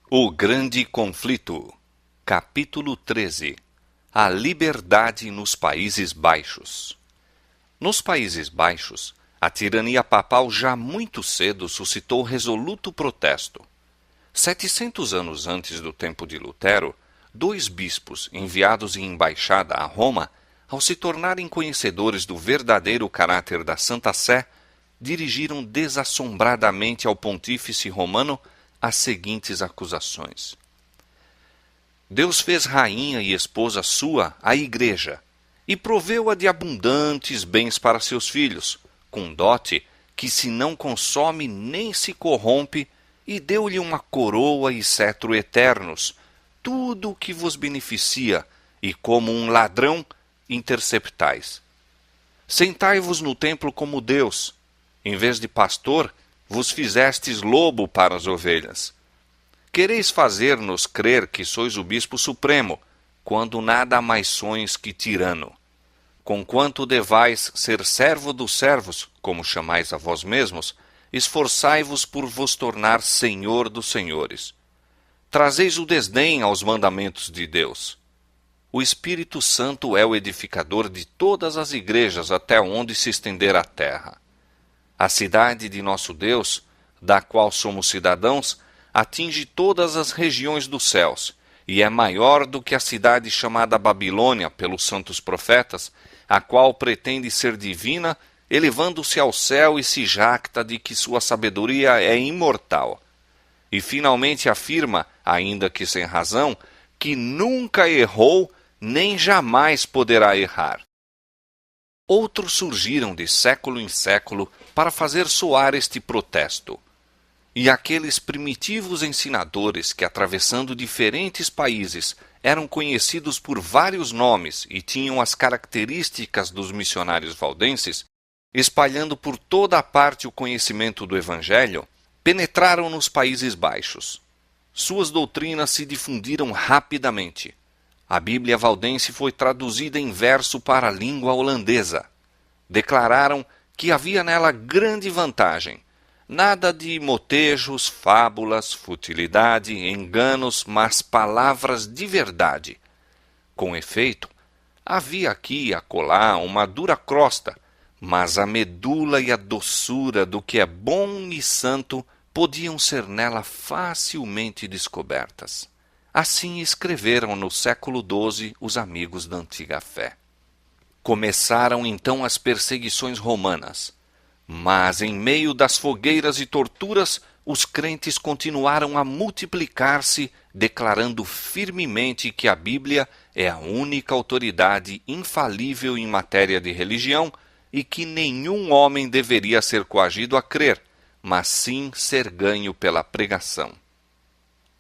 O Grande Conflito. Capítulo 13. A liberdade nos Países Baixos. Nos Países Baixos, a tirania papal já muito cedo suscitou resoluto protesto. 700 anos antes do tempo de Lutero, 2 bispos enviados em embaixada a Roma, ao se tornarem conhecedores do verdadeiro caráter da Santa Sé, dirigiram desassombradamente ao pontífice romano as seguintes acusações. Deus fez rainha e esposa sua a Igreja, e proveu-a de abundantes bens para seus filhos, com dote que se não consome nem se corrompe, e deu-lhe uma coroa e cetro eternos, tudo o que vos beneficia, e como um ladrão interceptais. Sentai-vos no templo como Deus, em vez de pastor, vos fizestes lobo para as ovelhas. Quereis fazer-nos crer que sois o bispo supremo, quando nada mais sois que tirano. Conquanto devais ser servo dos servos, como chamais a vós mesmos, esforçai-vos por vos tornar senhor dos senhores. Trazeis o desdém aos mandamentos de Deus. O Espírito Santo é o edificador de todas as igrejas até onde se estender a terra. A cidade de nosso Deus, da qual somos cidadãos, atinge todas as regiões dos céus, e é maior do que a cidade chamada Babilônia pelos santos profetas, a qual pretende ser divina, elevando-se ao céu e se jacta de que sua sabedoria é imortal. E finalmente afirma, ainda que sem razão, que nunca errou nem jamais poderá errar. Outros surgiram de século em século para fazer soar este protesto. E aqueles primitivos ensinadores que, atravessando diferentes países, eram conhecidos por vários nomes e tinham as características dos missionários valdenses, espalhando por toda a parte o conhecimento do Evangelho, penetraram nos Países Baixos. Suas doutrinas se difundiram rapidamente. A Bíblia valdense foi traduzida em verso para a língua holandesa. Declararam que havia nela grande vantagem. Nada de motejos, fábulas, futilidade, enganos, mas palavras de verdade. Com efeito, havia aqui e acolá uma dura crosta, mas a medula e a doçura do que é bom e santo podiam ser nela facilmente descobertas. Assim escreveram no século XII os amigos da antiga fé. Começaram então as perseguições romanas, mas em meio das fogueiras e torturas, os crentes continuaram a multiplicar-se, declarando firmemente que a Bíblia é a única autoridade infalível em matéria de religião e que nenhum homem deveria ser coagido a crer, mas sim ser ganho pela pregação.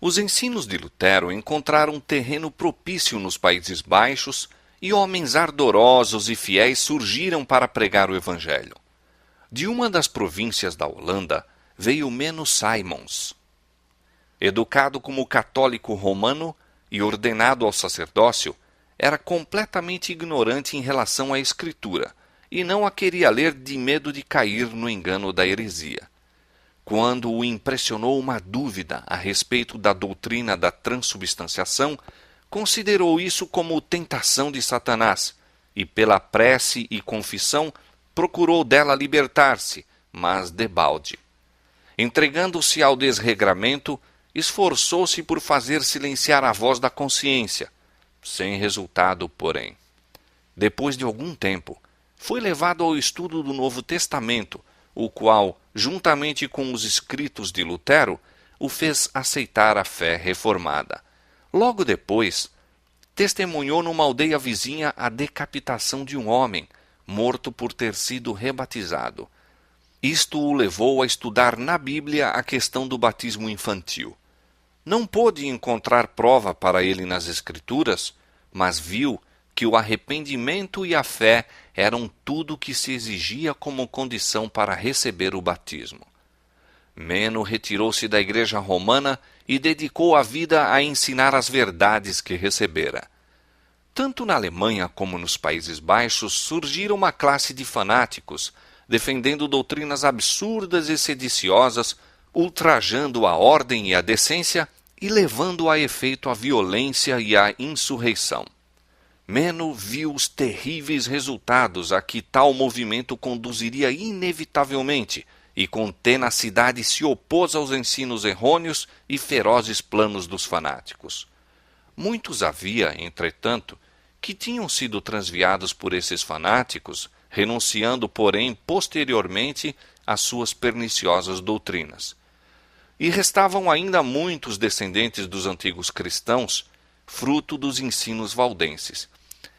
Os ensinos de Lutero encontraram terreno propício nos Países Baixos e homens ardorosos e fiéis surgiram para pregar o Evangelho. De uma das províncias da Holanda veio Menno Simons. Educado como católico romano e ordenado ao sacerdócio, era completamente ignorante em relação à Escritura e não a queria ler de medo de cair no engano da heresia. Quando o impressionou uma dúvida a respeito da doutrina da transubstanciação, considerou isso como tentação de Satanás, e pela prece e confissão procurou dela libertar-se, mas debalde. Entregando-se ao desregramento, esforçou-se por fazer silenciar a voz da consciência, sem resultado, porém. Depois de algum tempo, foi levado ao estudo do Novo Testamento, o qual, juntamente com os escritos de Lutero, o fez aceitar a fé reformada. Logo depois, testemunhou numa aldeia vizinha a decapitação de um homem, morto por ter sido rebatizado. Isto o levou a estudar na Bíblia a questão do batismo infantil. Não pôde encontrar prova para ele nas Escrituras, mas viu que o arrependimento e a fé eram tudo o que se exigia como condição para receber o batismo. Menno retirou-se da Igreja Romana e dedicou a vida a ensinar as verdades que recebera. Tanto na Alemanha como nos Países Baixos surgiram uma classe de fanáticos, defendendo doutrinas absurdas e sediciosas, ultrajando a ordem e a decência e levando a efeito a violência e a insurreição. Meno viu os terríveis resultados a que tal movimento conduziria inevitavelmente e com tenacidade se opôs aos ensinos errôneos e ferozes planos dos fanáticos. Muitos havia, entretanto, que tinham sido transviados por esses fanáticos, renunciando, porém, posteriormente às suas perniciosas doutrinas. E restavam ainda muitos descendentes dos antigos cristãos, fruto dos ensinos valdenses.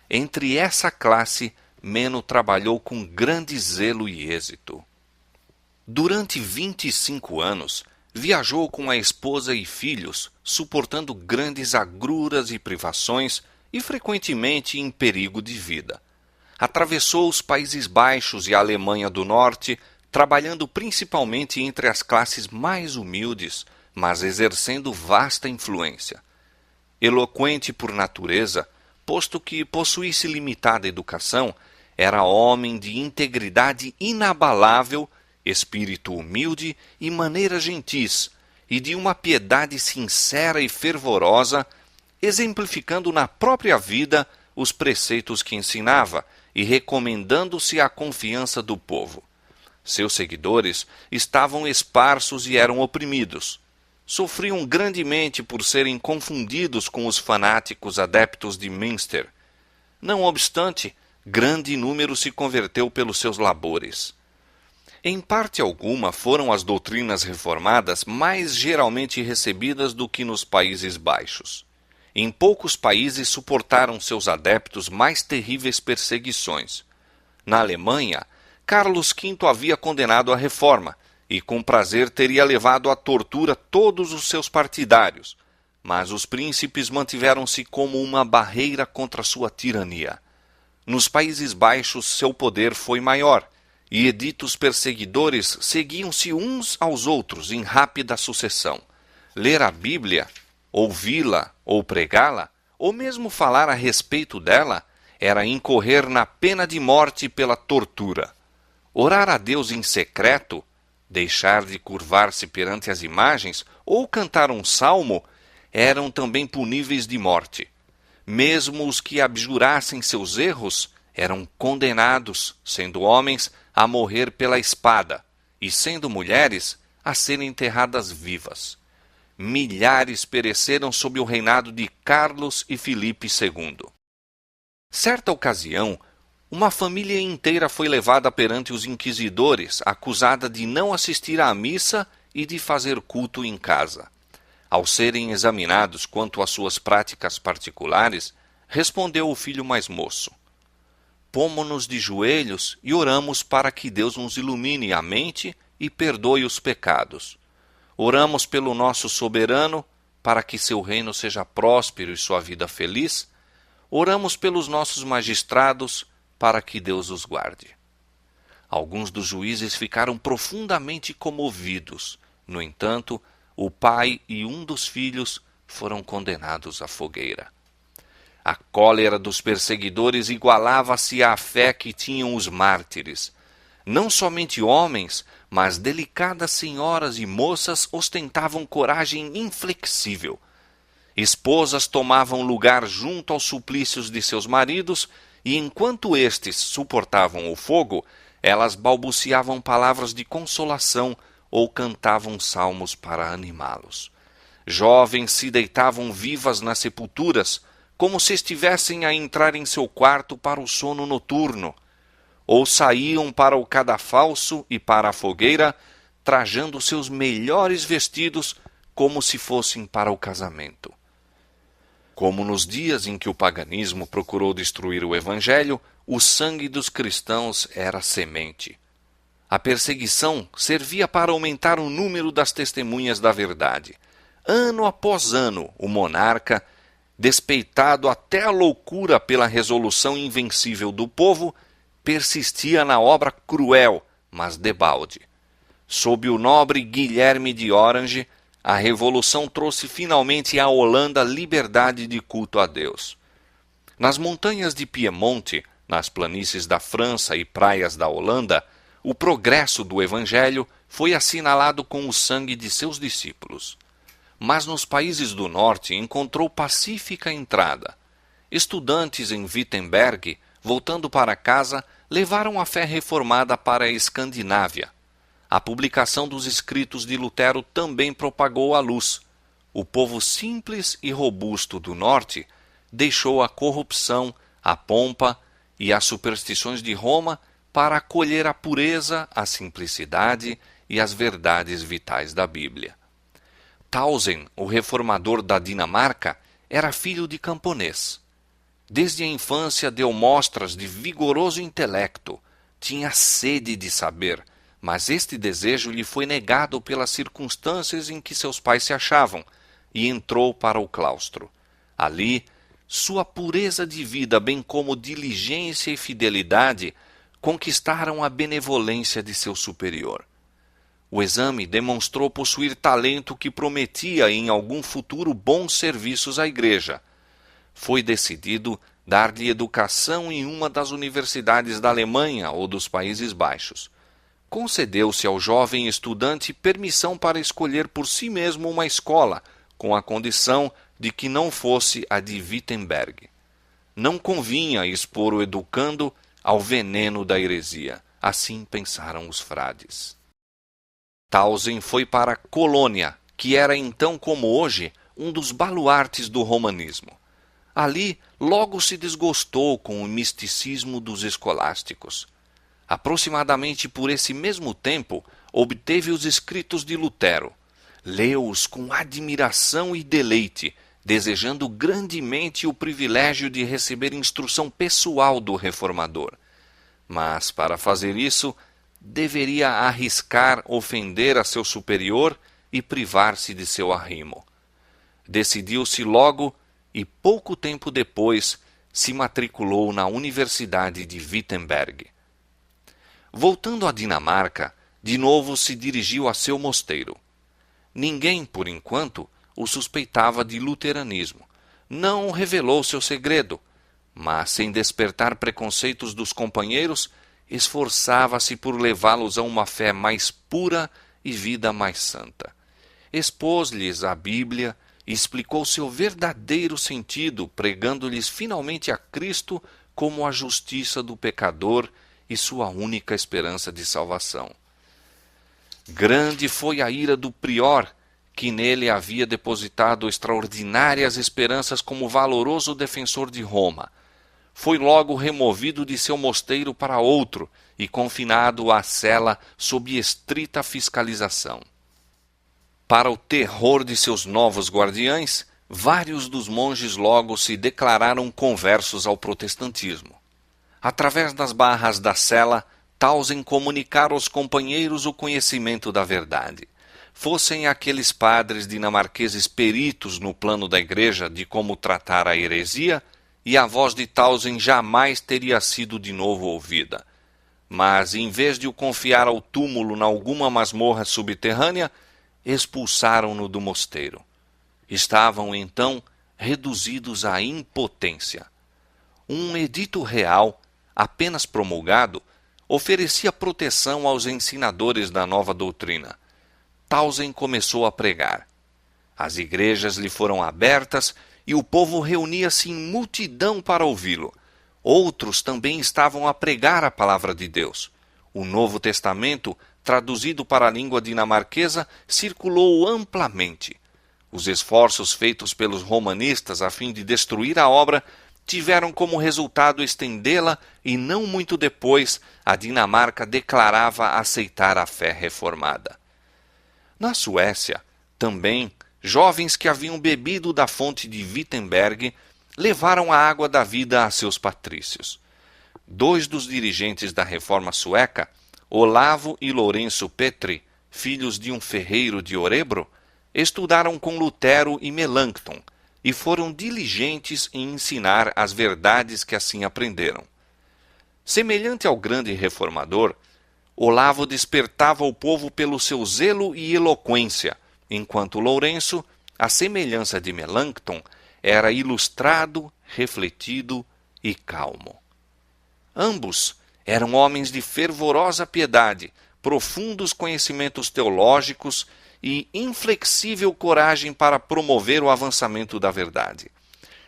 Entre essa classe, Meno trabalhou com grande zelo e êxito. Durante 25 anos, viajou com a esposa e filhos, suportando grandes agruras e privações e frequentemente em perigo de vida. Atravessou os Países Baixos e a Alemanha do Norte, trabalhando principalmente entre as classes mais humildes, mas exercendo vasta influência. Eloquente por natureza, posto que possuísse limitada educação, era homem de integridade inabalável, espírito humilde e maneiras gentis, e de uma piedade sincera e fervorosa, exemplificando na própria vida os preceitos que ensinava e recomendando-se à confiança do povo. Seus seguidores estavam esparsos e eram oprimidos. Sofriam grandemente por serem confundidos com os fanáticos adeptos de Münster. Não obstante, grande número se converteu pelos seus labores. Em parte alguma foram as doutrinas reformadas mais geralmente recebidas do que nos Países Baixos. Em poucos países suportaram seus adeptos mais terríveis perseguições. Na Alemanha, Carlos V havia condenado a reforma e com prazer teria levado à tortura todos os seus partidários, mas os príncipes mantiveram-se como uma barreira contra sua tirania. Nos Países Baixos seu poder foi maior, e editos perseguidores seguiam-se uns aos outros em rápida sucessão. Ler a Bíblia, ouvi-la ou pregá-la, ou mesmo falar a respeito dela, era incorrer na pena de morte pela tortura. Orar a Deus em secreto, deixar de curvar-se perante as imagens ou cantar um salmo eram também puníveis de morte. Mesmo os que abjurassem seus erros eram condenados, sendo homens, a morrer pela espada, e sendo mulheres, a serem enterradas vivas. Milhares pereceram sob o reinado de Carlos e Filipe II. Certa ocasião, uma família inteira foi levada perante os inquisidores, acusada de não assistir à missa e de fazer culto em casa. Ao serem examinados quanto às suas práticas particulares, respondeu o filho mais moço: "Pomo-nos de joelhos e oramos para que Deus nos ilumine a mente e perdoe os pecados. Oramos pelo nosso soberano, para que seu reino seja próspero e sua vida feliz. Oramos pelos nossos magistrados, para que Deus os guarde." Alguns dos juízes ficaram profundamente comovidos. No entanto, o pai e um dos filhos foram condenados à fogueira. A cólera dos perseguidores igualava-se à fé que tinham os mártires. Não somente homens, mas delicadas senhoras e moças ostentavam coragem inflexível. Esposas tomavam lugar junto aos suplícios de seus maridos, e enquanto estes suportavam o fogo, elas balbuciavam palavras de consolação ou cantavam salmos para animá-los. Jovens se deitavam vivas nas sepulturas, como se estivessem a entrar em seu quarto para o sono noturno, ou saíam para o cadafalso e para a fogueira, trajando seus melhores vestidos, como se fossem para o casamento. Como nos dias em que o paganismo procurou destruir o Evangelho, o sangue dos cristãos era semente. A perseguição servia para aumentar o número das testemunhas da verdade. Ano após ano, o monarca, despeitado até a loucura pela resolução invencível do povo, persistia na obra cruel, mas debalde. Sob o nobre Guilherme de Orange, a Revolução trouxe finalmente à Holanda liberdade de culto a Deus. Nas montanhas de Piemonte, nas planícies da França e praias da Holanda, o progresso do Evangelho foi assinalado com o sangue de seus discípulos. mas nos países do norte encontrou pacífica entrada. Estudantes em Wittenberg, voltando para casa, levaram a fé reformada para a Escandinávia. A publicação dos escritos de Lutero também propagou a luz. O povo simples e robusto do norte deixou a corrupção, a pompa e as superstições de Roma para acolher a pureza, a simplicidade e as verdades vitais da Bíblia. Tausen, o reformador da Dinamarca, era filho de camponês. Desde a infância deu mostras de vigoroso intelecto, tinha sede de saber, mas este desejo lhe foi negado pelas circunstâncias em que seus pais se achavam, e entrou para o claustro. Ali, sua pureza de vida, bem como diligência e fidelidade, conquistaram a benevolência de seu superior. O exame demonstrou possuir talento que prometia em algum futuro bons serviços à igreja. Foi decidido dar-lhe educação em uma das universidades da Alemanha ou dos Países Baixos. Concedeu-se ao jovem estudante permissão para escolher por si mesmo uma escola, com a condição de que não fosse a de Wittenberg. Não convinha expor o educando ao veneno da heresia. Assim pensaram os frades. Tausen foi para Colônia, que era então como hoje um dos baluartes do romanismo. Ali logo se desgostou com o misticismo dos escolásticos. Aproximadamente por esse mesmo tempo, obteve os escritos de Lutero. Leu-os com admiração e deleite, desejando grandemente o privilégio de receber instrução pessoal do reformador. Mas, para fazer isso, deveria arriscar ofender a seu superior e privar-se de seu arrimo. Decidiu-se logo e, pouco tempo depois, se matriculou na Universidade de Wittenberg. Voltando à Dinamarca, de novo se dirigiu a seu mosteiro. Ninguém, por enquanto, o suspeitava de luteranismo. Não revelou seu segredo, mas, sem despertar preconceitos dos companheiros, esforçava-se por levá-los a uma fé mais pura e vida mais santa. Expôs-lhes a Bíblia e explicou seu verdadeiro sentido, pregando-lhes finalmente a Cristo como a justiça do pecador e sua única esperança de salvação. Grande foi a ira do prior, que nele havia depositado extraordinárias esperanças como valoroso defensor de Roma. Foi logo removido de seu mosteiro para outro e confinado à cela sob estrita fiscalização. Para o terror de seus novos guardiães, vários dos monges logo se declararam conversos ao protestantismo. Através das barras da cela, Tausen comunicara aos companheiros o conhecimento da verdade. Fossem aqueles padres dinamarqueses peritos no plano da igreja de como tratar a heresia, e a voz de Tausen jamais teria sido de novo ouvida. Mas, em vez de o confiar ao túmulo em alguma masmorra subterrânea, expulsaram-no do mosteiro. Estavam, então, reduzidos à impotência. Um edito real, apenas promulgado, oferecia proteção aos ensinadores da nova doutrina. Tausen começou a pregar. As igrejas lhe foram abertas e o povo reunia-se em multidão para ouvi-lo. Outros também estavam a pregar a palavra de Deus. O Novo Testamento, traduzido para a língua dinamarquesa, circulou amplamente. Os esforços feitos pelos romanistas a fim de destruir a obra tiveram como resultado estendê-la e, não muito depois, a Dinamarca declarava aceitar a fé reformada. Na Suécia, também, jovens que haviam bebido da fonte de Wittenberg levaram a água da vida a seus patrícios. 2 dos dirigentes da reforma sueca, Olavo e Lourenço Petri, filhos de um ferreiro de Orebro, estudaram com Lutero e Melanchthon e foram diligentes em ensinar as verdades que assim aprenderam. Semelhante ao grande reformador, Olavo despertava o povo pelo seu zelo e eloquência, enquanto Lourenço, à semelhança de Melanchthon, era ilustrado, refletido e calmo. Ambos eram homens de fervorosa piedade, profundos conhecimentos teológicos e inflexível coragem para promover o avançamento da verdade.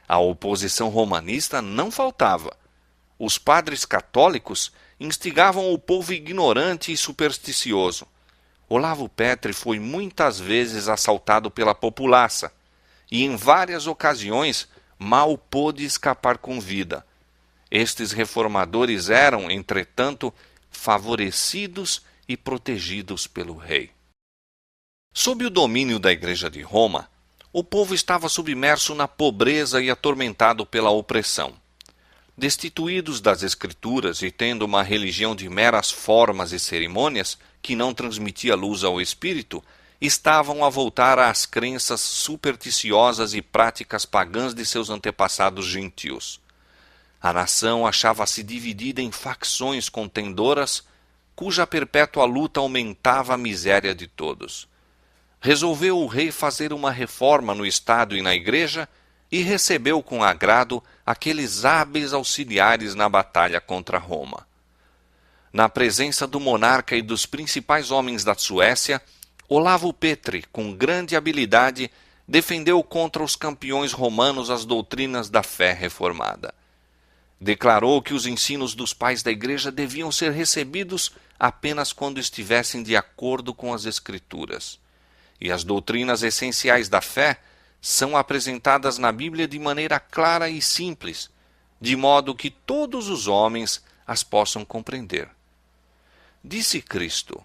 A oposição romanista não faltava. Os padres católicos instigavam o povo ignorante e supersticioso. Olavo Petri foi muitas vezes assaltado pela populaça e em várias ocasiões mal pôde escapar com vida. Estes reformadores eram, entretanto, favorecidos e protegidos pelo rei. Sob o domínio da Igreja de Roma, o povo estava submerso na pobreza e atormentado pela opressão. Destituídos das Escrituras e tendo uma religião de meras formas e cerimônias, que não transmitia luz ao espírito, estavam a voltar às crenças supersticiosas e práticas pagãs de seus antepassados gentios. A nação achava-se dividida em facções contendoras, cuja perpétua luta aumentava a miséria de todos. Resolveu o rei fazer uma reforma no Estado e na Igreja e recebeu com agrado aqueles hábeis auxiliares na batalha contra Roma. Na presença do monarca e dos principais homens da Suécia, Olavo Petri, com grande habilidade, defendeu contra os campeões romanos as doutrinas da fé reformada. Declarou que os ensinos dos pais da Igreja deviam ser recebidos apenas quando estivessem de acordo com as Escrituras. E as doutrinas essenciais da fé são apresentadas na Bíblia de maneira clara e simples, de modo que todos os homens as possam compreender. Disse Cristo: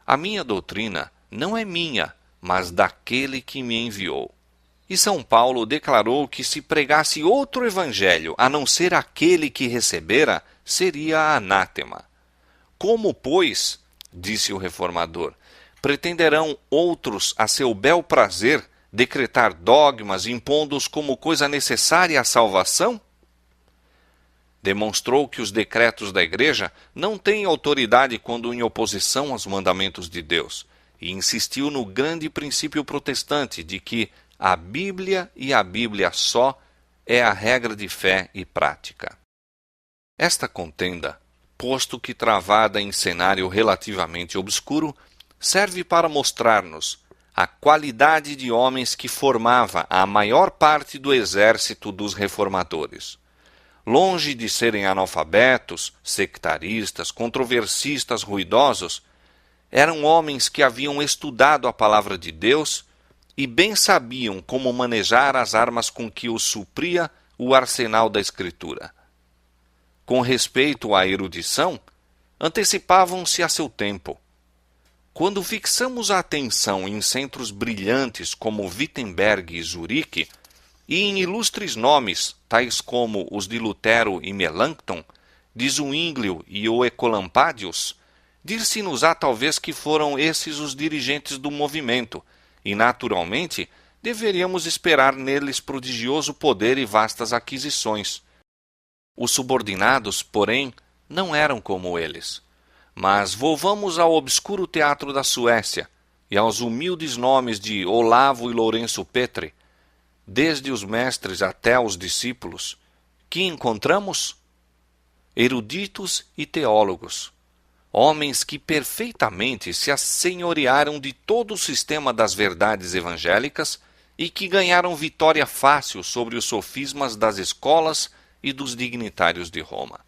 "A minha doutrina não é minha, mas daquele que me enviou." E São Paulo declarou que se pregasse outro evangelho, a não ser aquele que recebera, seria anátema. Como, pois, disse o reformador, pretenderão outros, a seu bel prazer, decretar dogmas, impondo-os como coisa necessária à salvação? Demonstrou que os decretos da Igreja não têm autoridade quando em oposição aos mandamentos de Deus, e insistiu no grande princípio protestante de que a Bíblia e a Bíblia só é a regra de fé e prática. Esta contenda, posto que travada em cenário relativamente obscuro, serve para mostrar-nos a qualidade de homens que formava a maior parte do exército dos reformadores. Longe de serem analfabetos, sectaristas, controversistas ruidosos, eram homens que haviam estudado a palavra de Deus e bem sabiam como manejar as armas com que os supria o arsenal da Escritura. Com respeito à erudição, antecipavam-se a seu tempo. Quando fixamos a atenção em centros brilhantes como Wittenberg e Zurique, e em ilustres nomes, tais como os de Lutero e Melanchthon, de Zwinglio e Oecolampadius, dir-se-nos-á talvez que foram esses os dirigentes do movimento, e, naturalmente, deveríamos esperar neles prodigioso poder e vastas aquisições. Os subordinados, porém, não eram como eles. Mas volvamos ao obscuro teatro da Suécia e aos humildes nomes de Olavo e Lourenço Petri, desde os mestres até os discípulos, que encontramos? Eruditos e teólogos, homens que perfeitamente se assenhorearam de todo o sistema das verdades evangélicas e que ganharam vitória fácil sobre os sofismas das escolas e dos dignitários de Roma.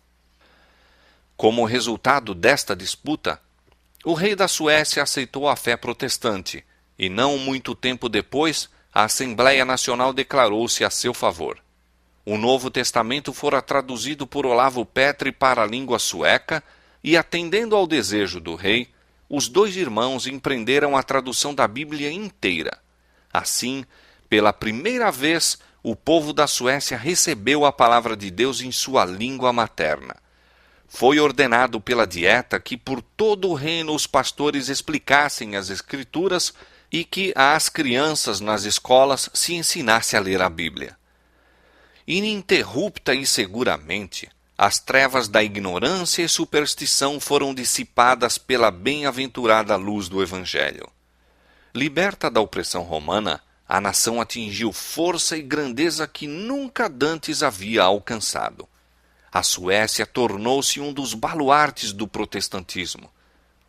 Como resultado desta disputa, o rei da Suécia aceitou a fé protestante e, não muito tempo depois, a Assembleia Nacional declarou-se a seu favor. O Novo Testamento fora traduzido por Olavo Petri para a língua sueca e, atendendo ao desejo do rei, os dois irmãos empreenderam a tradução da Bíblia inteira. Assim, pela primeira vez, o povo da Suécia recebeu a palavra de Deus em sua língua materna. Foi ordenado pela dieta que por todo o reino os pastores explicassem as Escrituras e que às crianças nas escolas se ensinasse a ler a Bíblia. Ininterrupta e seguramente, as trevas da ignorância e superstição foram dissipadas pela bem-aventurada luz do Evangelho. Liberta da opressão romana, a nação atingiu força e grandeza que nunca dantes havia alcançado. A Suécia tornou-se um dos baluartes do protestantismo.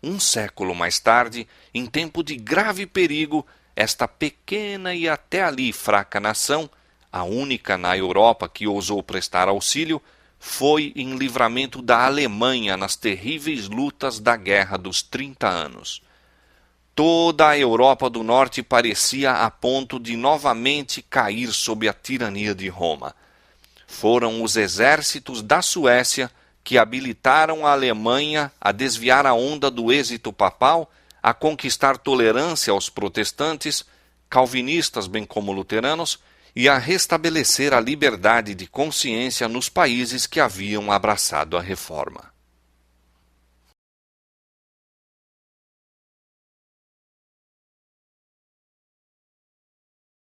um século mais tarde, em tempo de grave perigo, esta pequena e até ali fraca nação, a única na Europa que ousou prestar auxílio, foi em livramento da Alemanha nas terríveis lutas da Guerra dos 30 Anos. Toda a Europa do Norte parecia a ponto de novamente cair sob a tirania de Roma. Foram os exércitos da Suécia que habilitaram a Alemanha a desviar a onda do êxito papal, a conquistar tolerância aos protestantes, calvinistas bem como luteranos, e a restabelecer a liberdade de consciência nos países que haviam abraçado a reforma.